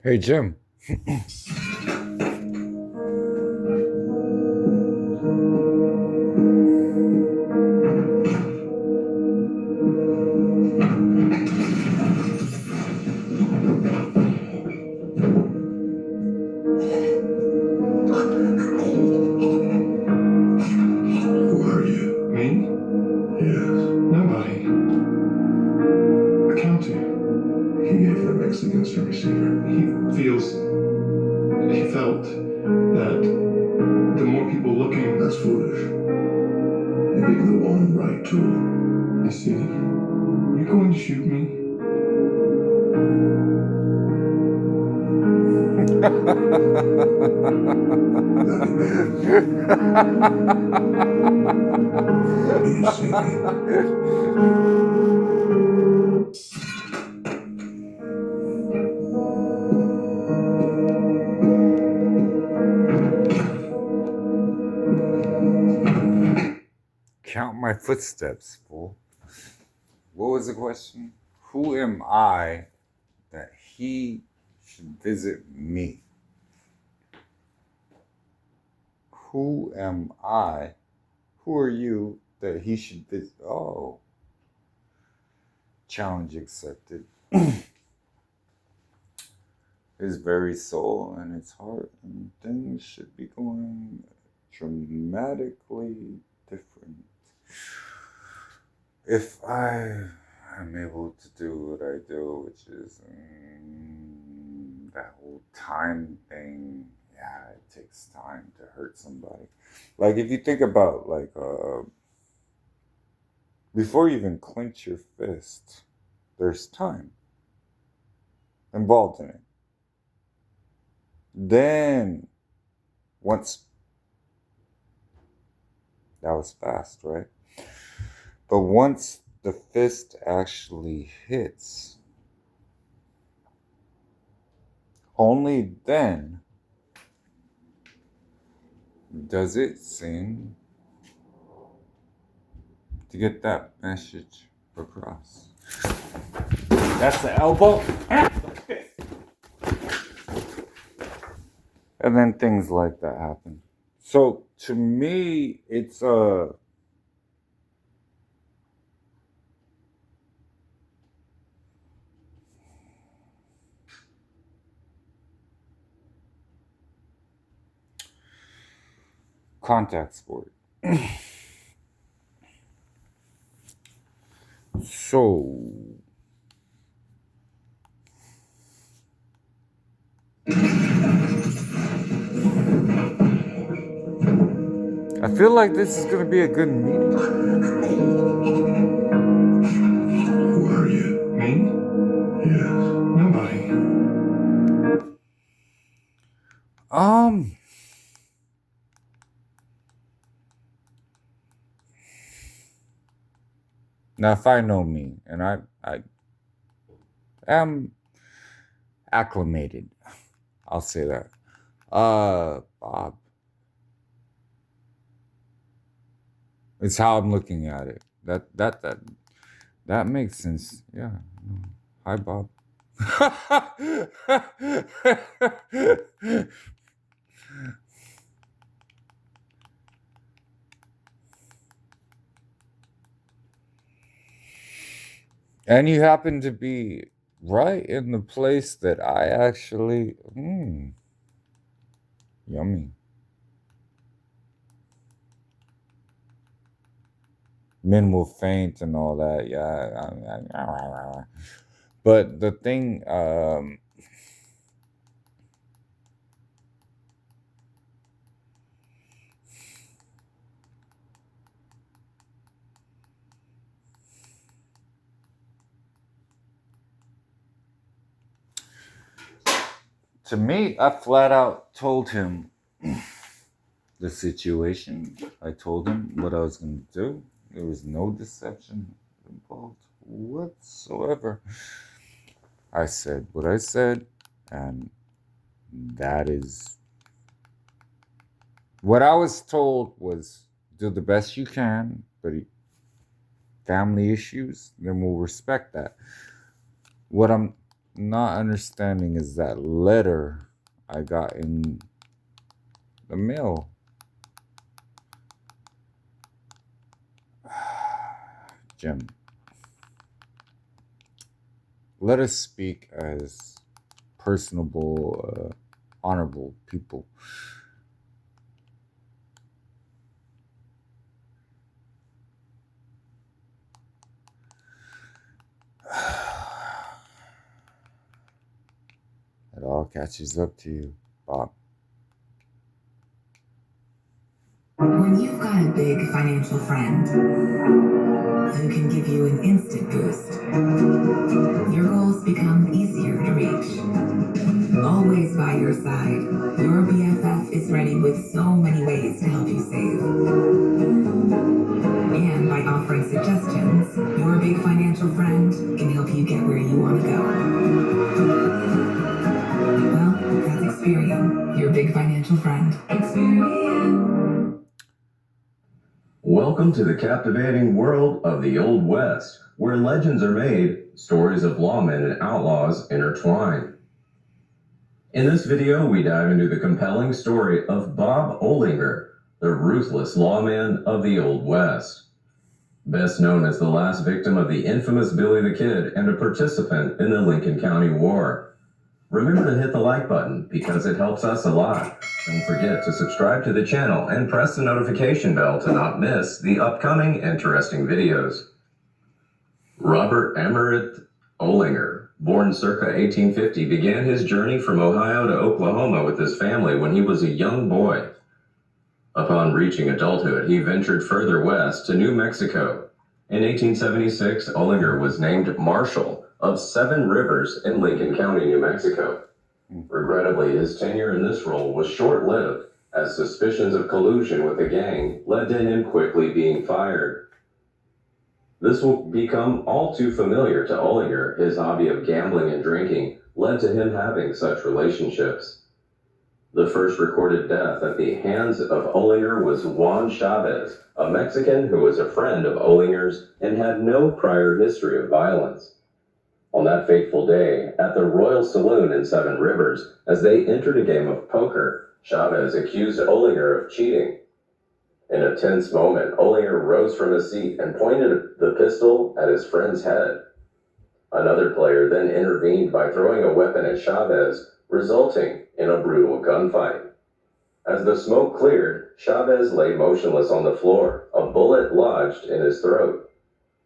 Hey, Jim. Who are you? Me? Yes. Nobody. Accounting. He gave the Mexicans a receiver. He felt that the more people looking. That's foolish. You gave the one right tool. I see. You're going to shoot me? Lucky man. You see me. Count my footsteps, fool. What was the question? Who am I that he should visit me? Who am I? Who are you that he should visit? Oh, challenge accepted. His very soul and his heart and things should be going dramatically different. If I am able to do what I do, which is that whole time thing, yeah, it takes time to hurt somebody. Like if you think about before you even clench your fist, there's time involved in it. Then once that was fast, right? But once the fist actually hits, only then does it seem to get that message across. That's the elbow. And then things like that happen. So to me, it's a contact sport. So I feel like this is gonna be a good meeting. Who are you? Me? Yes. Nobody. Um, Now if I know me and I am acclimated, I'll say that. Bob. It's how I'm looking at it. That makes sense. Yeah. Hi, Bob. And you happen to be right in the place that I actually. Yummy. Men will faint and all that. Yeah. But the thing, to me, I flat out told him the situation. I told him what I was going to do. There was no deception involved whatsoever. I said what I said, and that is what I was told was do the best you can, but family issues, then we'll respect that. What I'm not understanding is that letter I got in the mail. Jim, let us speak as personable, honorable people. It all catches up to you, Bob. When you've got a big financial friend who can give you an instant boost, your goals become easier to reach. Always by your side, your BFF is ready with so many ways to help you save. And by offering suggestions, your big financial friend can help you get where you want to go. Well, that's Experian, your big financial friend. Experian. Welcome to the captivating world of the Old West, where legends are made, stories of lawmen and outlaws intertwine. In this video, we dive into the compelling story of Bob Olinger, the ruthless lawman of the Old West. Best known as the last victim of the infamous Billy the Kid and a participant in the Lincoln County War. Remember to hit the like button because it helps us a lot. Don't forget to subscribe to the channel and press the notification bell to not miss the upcoming interesting videos. Robert Emmerich Olinger, born circa 1850, began his journey from Ohio to Oklahoma with his family when he was a young boy. Upon reaching adulthood, he ventured further west to New Mexico. In 1876, Olinger was named Marshal of Seven Rivers in Lincoln County, New Mexico. Regrettably, his tenure in this role was short-lived, as suspicions of collusion with the gang led to him quickly being fired. This will become all too familiar to Olinger. His hobby of gambling and drinking led to him having such relationships. The first recorded death at the hands of Olinger was Juan Chavez, a Mexican who was a friend of Olinger's and had no prior history of violence. On that fateful day, at the Royal Saloon in Seven Rivers, as they entered a game of poker, Chavez accused Olinger of cheating. In a tense moment, Olinger rose from his seat and pointed the pistol at his friend's head. Another player then intervened by throwing a weapon at Chavez, resulting in a brutal gunfight. As the smoke cleared, Chavez lay motionless on the floor, a bullet lodged in his throat.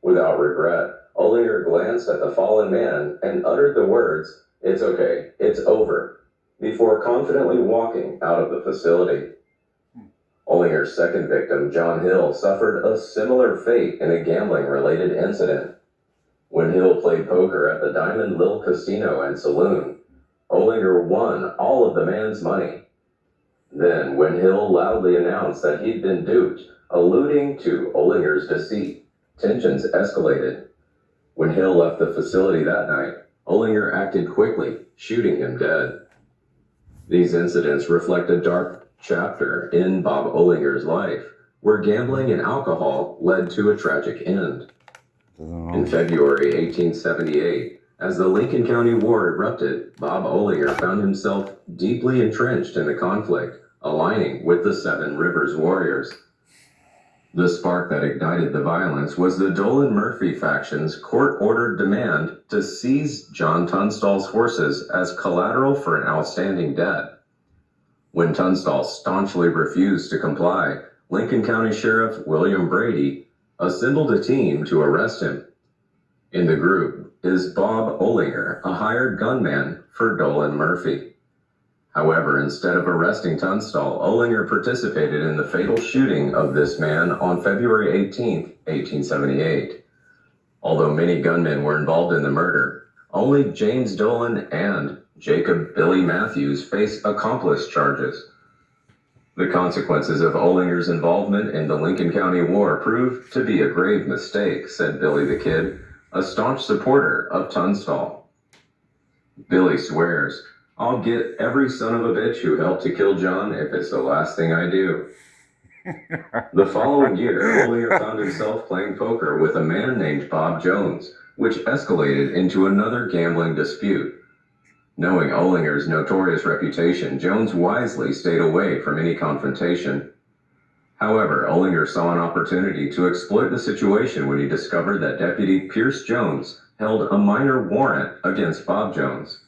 Without regret, Olinger glanced at the fallen man and uttered the words, "It's okay, it's over," before confidently walking out of the facility. Olinger's second victim, John Hill, suffered a similar fate in a gambling-related incident. When Hill played poker at the Diamond Lil Casino and Saloon, Olinger won all of the man's money. Then, when Hill loudly announced that he'd been duped, alluding to Olinger's deceit, tensions escalated. When Hill left the facility that night, Olinger acted quickly, shooting him dead. These incidents reflect a dark chapter in Bob Olinger's life, where gambling and alcohol led to a tragic end. In February 1878, as the Lincoln County War erupted, Bob Olinger found himself deeply entrenched in the conflict, aligning with the Seven Rivers Warriors. The spark that ignited the violence was the Dolan Murphy faction's court-ordered demand to seize John Tunstall's horses as collateral for an outstanding debt. When Tunstall staunchly refused to comply, Lincoln County Sheriff William Brady assembled a team to arrest him. In the group is Bob Olinger, a hired gunman for Dolan Murphy. However, instead of arresting Tunstall, Olinger participated in the fatal shooting of this man on February 18, 1878. Although many gunmen were involved in the murder, only James Dolan and Jacob Billy Matthews face accomplice charges. The consequences of Olinger's involvement in the Lincoln County War proved to be a grave mistake, said Billy the Kid, a staunch supporter of Tunstall. Billy swears, "I'll get every son of a bitch who helped to kill John if it's the last thing I do." The following year, Ollinger found himself playing poker with a man named Bob Jones, which escalated into another gambling dispute. Knowing Ollinger's notorious reputation, Jones wisely stayed away from any confrontation. However, Ollinger saw an opportunity to exploit the situation when he discovered that Deputy Pierce Jones held a minor warrant against Bob Jones.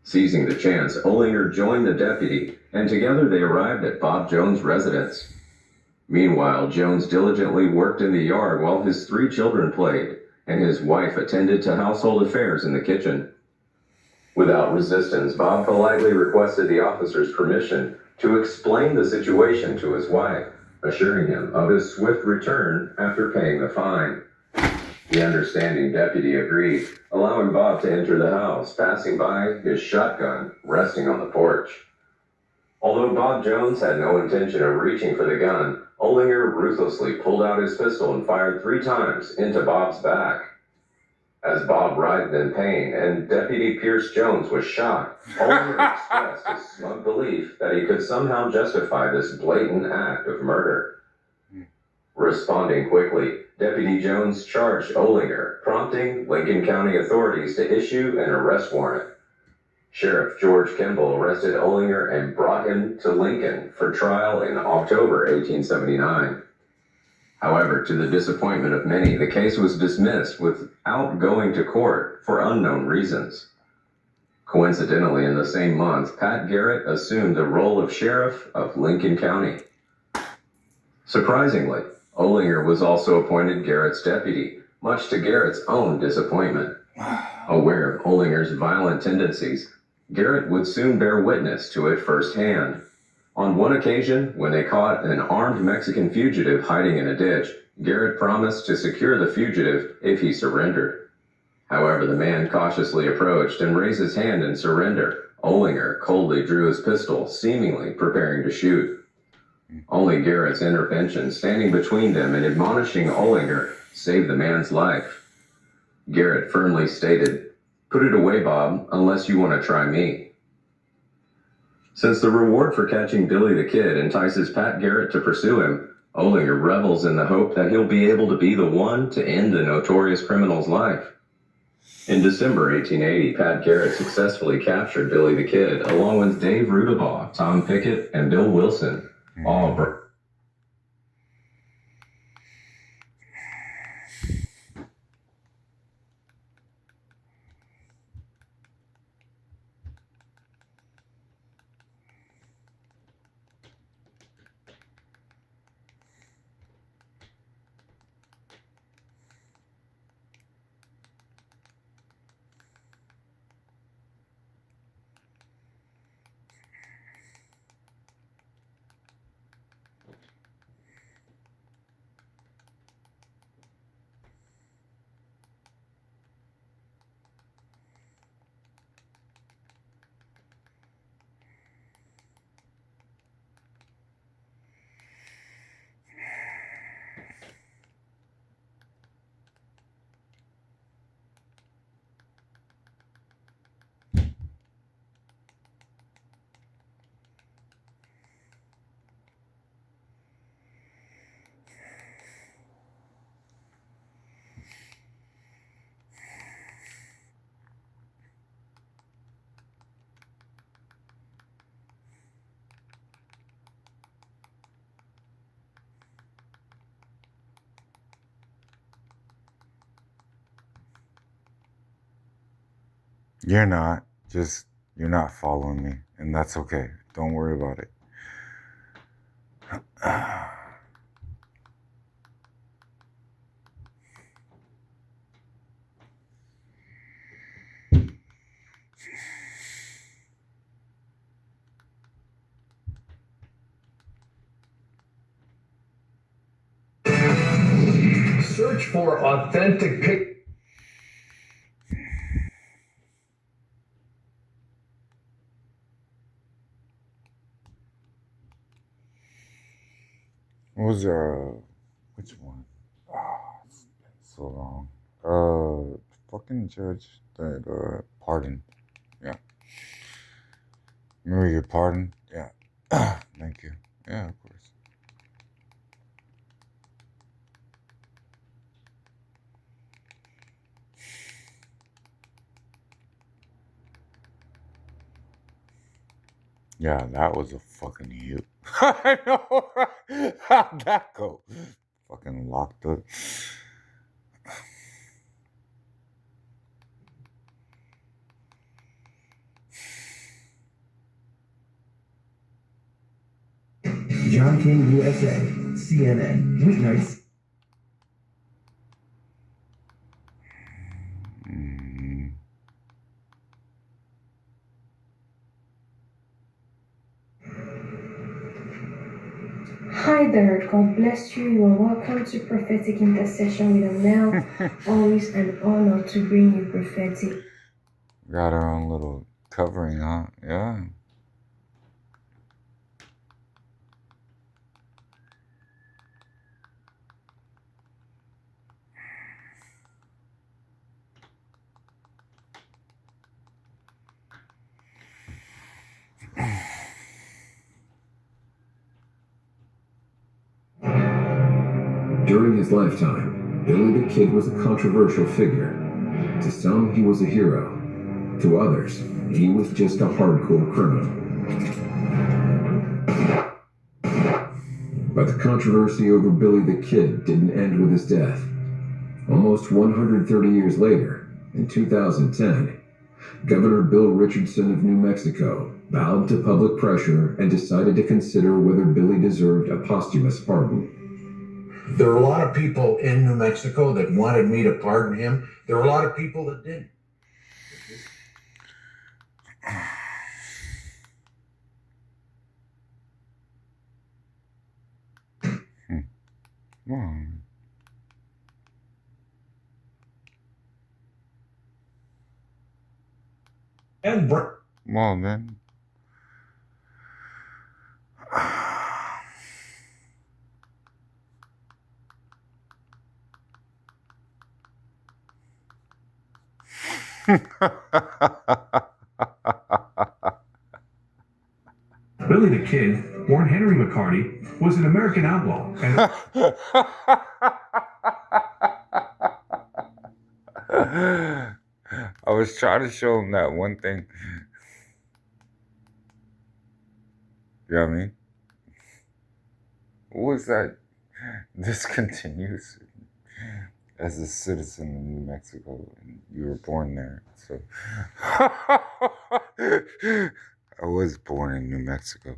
Seizing the chance, Ollinger joined the deputy, and together they arrived at Bob Jones' residence. Meanwhile, Jones diligently worked in the yard while his 3 children played, and his wife attended to household affairs in the kitchen. Without resistance, Bob politely requested the officer's permission to explain the situation to his wife, assuring him of his swift return after paying the fine. The understanding deputy agreed, allowing Bob to enter the house, passing by his shotgun resting on the porch. Although Bob Jones had no intention of reaching for the gun, Ollinger ruthlessly pulled out his pistol and fired 3 times into Bob's back. As Bob writhed in pain and Deputy Pierce Jones was shocked, Ollinger expressed his smug belief that he could somehow justify this blatant act of murder. Responding quickly, Deputy Jones charged Ollinger, prompting Lincoln County authorities to issue an arrest warrant. Sheriff George Kimball arrested Ollinger and brought him to Lincoln for trial in October 1879. However, to the disappointment of many, the case was dismissed without going to court for unknown reasons. Coincidentally, in the same month, Pat Garrett assumed the role of sheriff of Lincoln County. Surprisingly, Ollinger was also appointed Garrett's deputy, much to Garrett's own disappointment. Aware of Ollinger's violent tendencies, Garrett would soon bear witness to it firsthand. On one occasion, when they caught an armed Mexican fugitive hiding in a ditch, Garrett promised to secure the fugitive if he surrendered. However, the man cautiously approached and raised his hand in surrender. Ollinger coldly drew his pistol, seemingly preparing to shoot. Only Garrett's intervention, standing between them and admonishing Ollinger, saved the man's life. Garrett firmly stated, "Put it away, Bob, unless you want to try me." Since the reward for catching Billy the Kid entices Pat Garrett to pursue him, Ollinger revels in the hope that he'll be able to be the one to end the notorious criminal's life. In December 1880, Pat Garrett successfully captured Billy the Kid, along with Dave Rudabaugh, Tom Pickett, and Bill Wilson. All You're not. You're not following me. And that's okay. Don't worry about it. Search for authentic pictures. What was which one? It's been so long. Fucking judge that pardon. Yeah. Remember your pardon? Yeah. Thank you. Yeah, of course. Yeah, that was a fucking huge. I know, right? How'd that go? Fucking locked up. John King, USA, CNN, weeknights. Mm. Hi there, God bless you. You are welcome to Prophetic Intercession with Amel. Always an honor to bring you prophetic. Got our own little covering, huh? Yeah. During his lifetime, Billy the Kid was a controversial figure. To some, he was a hero. To others, he was just a hardcore criminal. But the controversy over Billy the Kid didn't end with his death. Almost 130 years later, in 2010, Governor Bill Richardson of New Mexico bowed to public pressure and decided to consider whether Billy deserved a posthumous pardon. There are a lot of people in New Mexico that wanted me to pardon him. There are a lot of people that didn't. Well, And well then. Billy the Kid, born Henry McCarty, was an American outlaw. And I was trying to show him that one thing. You know what I mean? What was that? This continues as a citizen of New Mexico, and you were born there. So I was born in New Mexico.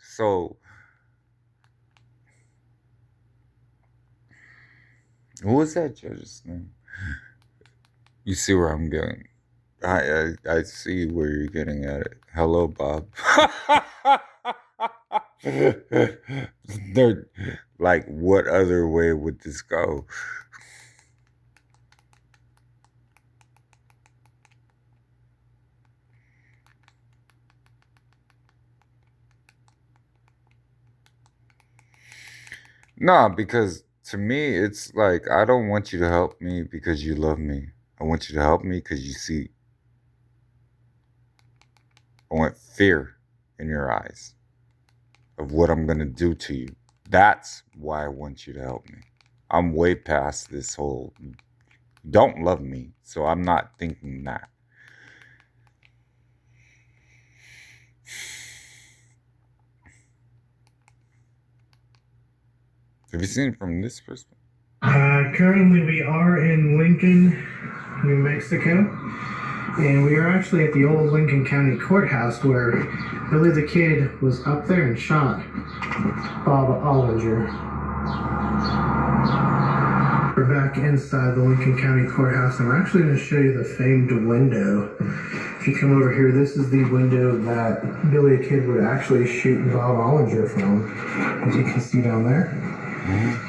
So what was that judge's name? You see where I'm getting? I see where you're getting at it. Hello, Bob. They're like, what other way would this go? No, because to me, it's like, I don't want you to help me because you love me. I want you to help me because you see. I want fear in your eyes of what I'm going to do to you. That's why I want you to help me. I'm way past this whole don't love me, so I'm not thinking that. Have you seen it from this perspective? Currently, we are in Lincoln, New Mexico, and we are actually at the old Lincoln County Courthouse where Billy the Kid was up there and shot Bob Ollinger. We're back inside the Lincoln County Courthouse, and I'm actually going to show you the famed window. If you come over here, this is the window that Billy the Kid would actually shoot Bob Ollinger from, as you can see down there.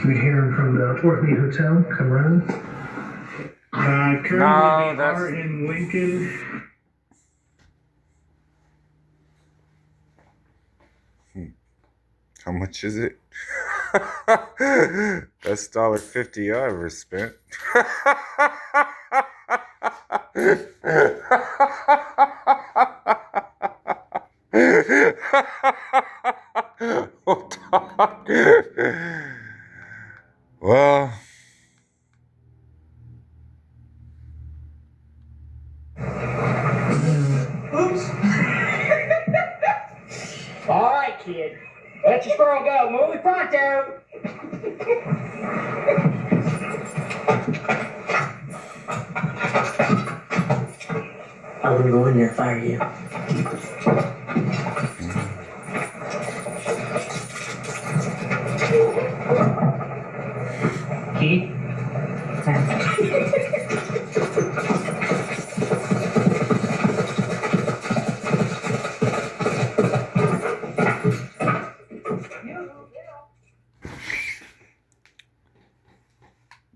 You would hear him from the Fort Lee Hotel come around. Currently, we are in Lincoln. How much is it? Best $1.50 I ever spent. Well, Oops. kid. Let your squirrel go. Move it pronto. I wouldn't go in there if I were you. Keith?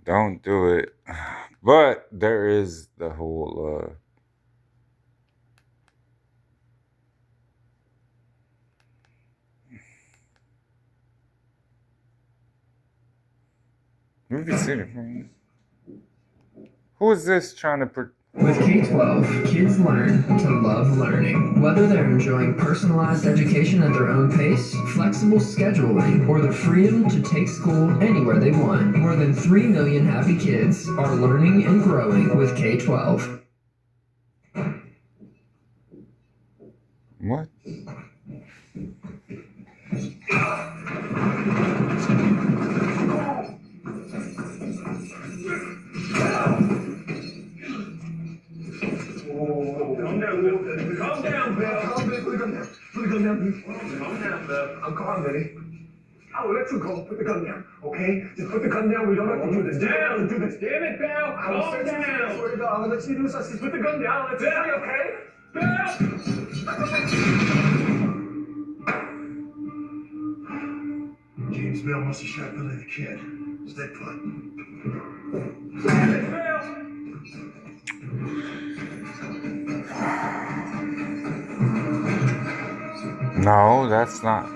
Don't do it. But there is the whole movie seen it. Who is this trying to With K-12, kids learn to love learning. Whether they're enjoying personalized education at their own pace, flexible scheduling, or the freedom to take school anywhere they want, more than 3 million happy kids are learning and growing with K-12. What? Calm down, Bill. Calm down, Bill. Calm down. Put the gun down. Put the gun down, please. Calm down, Bill. I'm calm, Billy. I will let you go. Put the gun down, okay? Just put the gun down. We don't have to do this. Down. Do this. Damn it, Bill. Calm down. I swear to God, I'll let you do this. Just put the gun down. Let's free, okay? Bill! James Bill must have shot Billy the Kid. Stay put. Damn it, Bill! No, that's not.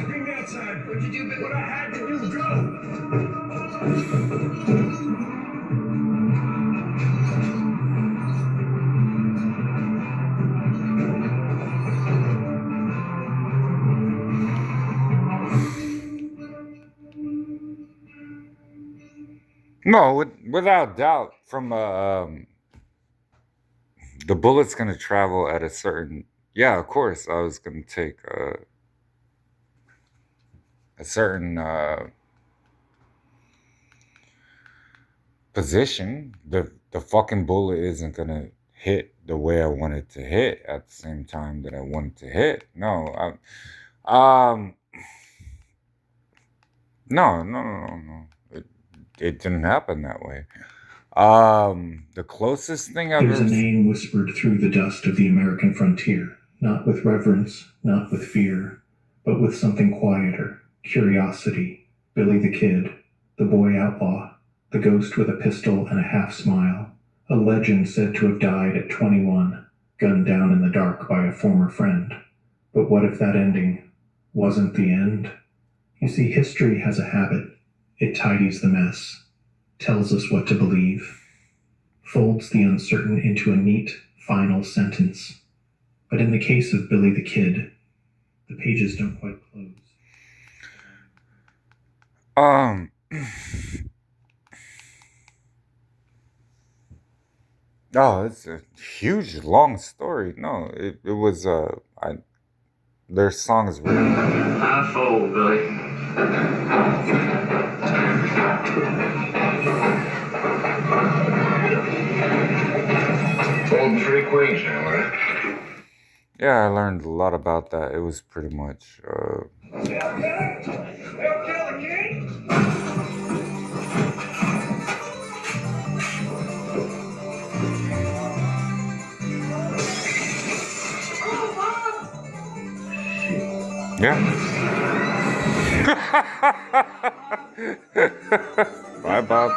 Bring me outside. What'd you do, Bill? What I had to do, go! No, without doubt, from the bullet's gonna travel at a certain. Yeah, of course, I was gonna take a certain position. The fucking bullet isn't gonna hit the way I want it to hit at the same time that I want it to hit. No, no. It didn't happen that way. The closest thing I've There's a ever name whispered through the dust of the American frontier, not with reverence, not with fear, but with something quieter, curiosity. Billy the Kid, the boy outlaw, the ghost with a pistol and a half smile, a legend said to have died at 21, gunned down in the dark by a former friend. But what if that ending wasn't the end? You see, history has a habit. It tidies the mess, tells us what to believe, folds the uncertain into a neat, final sentence. But in the case of Billy the Kid, the pages don't quite close. Oh, it's a huge, long story. No, it was their songs were. I fold, Billy. Folding 3 queens now, huh? Yeah, I learned a lot about that. It was pretty much. Yeah. Bye, Bob.